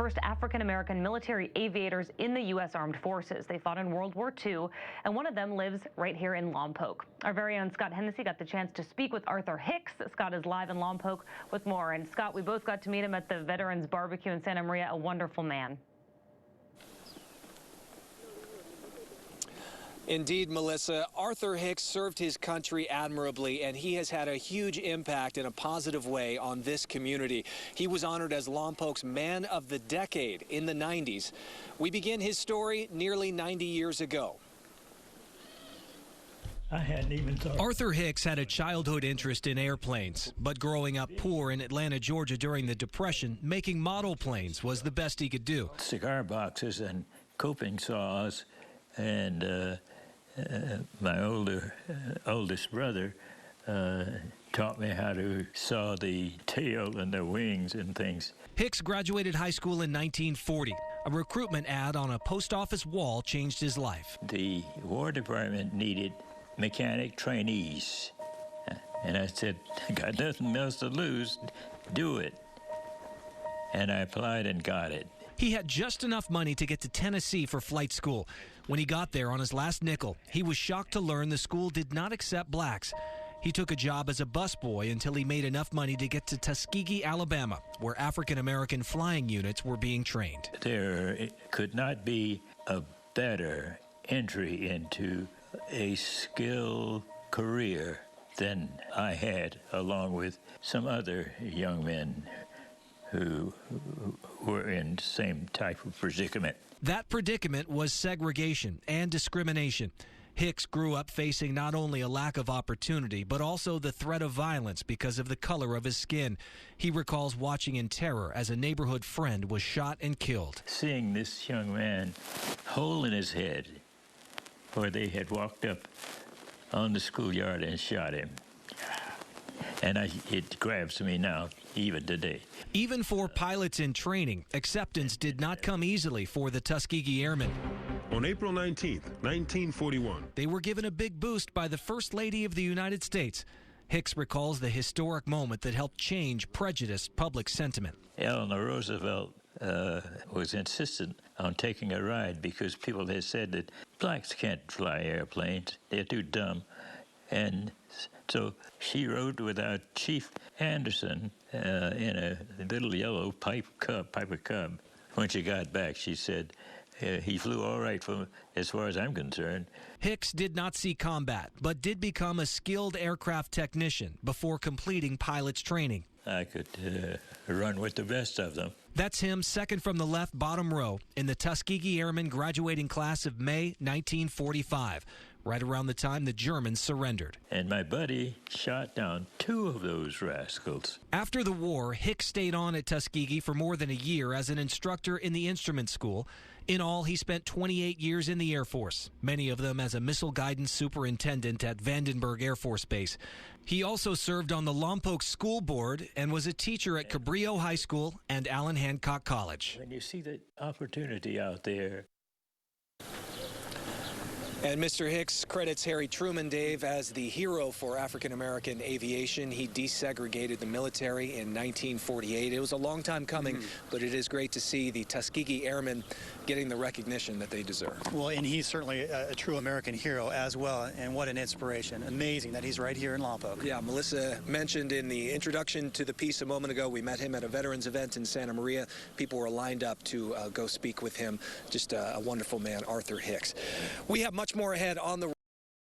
first African-American military aviators in the U.S. Armed Forces. They fought in World War II, and one of them lives right here in Lompoc. Our very own Scott Hennessee got the chance to speak with Arthur Hicks. Scott is live in Lompoc with more. And Scott, we both got to meet him at the Veterans Barbecue in Santa Maria. A wonderful man. Indeed, Melissa, Arthur Hicks served his country admirably, and he has had a huge impact in a positive way on this community. He was honored as Lompoc's Man of the Decade in the 90s. We begin his story nearly 90 years ago. I hadn't even thought. Arthur Hicks had a childhood interest in airplanes, but growing up poor in Atlanta, Georgia during the Depression, making model planes was the best he could do. Cigar boxes and coping saws, and my oldest brother taught me how to saw the tail and the wings and things. Hicks graduated high school in 1940. A recruitment ad on a post office wall changed his life. The War Department needed mechanic trainees. And I said, got nothing else to lose, do it. And I applied and got it. He had just enough money to get to Tennessee for flight school. When he got there on his last nickel, he was shocked to learn the school did not accept blacks. He took a job as a busboy until he made enough money to get to Tuskegee, Alabama, where African-American flying units were being trained. There could not be a better entry into a skilled career than I had, along with some other young men who were in the same type of predicament. That predicament was segregation and discrimination. Hicks grew up facing not only a lack of opportunity, but also the threat of violence because of the color of his skin. He recalls watching in terror as a neighborhood friend was shot and killed. Seeing this young man, hole in his head, where they had walked up on the schoolyard and shot him. And it grabs me now, even today. Even for pilots in training, acceptance did not come easily for the Tuskegee Airmen. On April 19th, 1941, they were given a big boost by the First Lady of the United States. Hicks recalls the historic moment that helped change prejudiced public sentiment. Eleanor Roosevelt was insistent on taking a ride because people had said that blacks can't fly airplanes, they're too dumb. And so she rode with our Chief Anderson in a little yellow Piper Cub. When she got back, she said, he flew all right as far as I'm concerned. Hicks did not see combat, but did become a skilled aircraft technician before completing pilot's training. I could run with the best of them. That's him, second from the left, bottom row, in the Tuskegee Airmen graduating class of May 1945, right around the time the Germans surrendered. And my buddy shot down 2 of those rascals. After the war, Hicks stayed on at Tuskegee for more than a year as an instructor in the instrument school. In all, he spent 28 years in the Air Force, many of them as a missile guidance superintendent at Vandenberg Air Force Base. He also served on the Lompoc School Board and was a teacher at Cabrillo High School and Allen Hancock College. When you see the opportunity out there. And Mr. Hicks credits Harry Truman, Dave, as the hero for African-American aviation. He desegregated the military in 1948. It was a long time coming, but it is great to see the Tuskegee Airmen getting the recognition that they deserve. Well, and he's certainly a true American hero as well, and what an inspiration. Amazing that he's right here in Lompoc. Yeah, Melissa mentioned in the introduction to the piece a moment ago, we met him at a veterans event in Santa Maria. People were lined up to go speak with him. Just a wonderful man, Arthur Hicks. We have much more ahead on the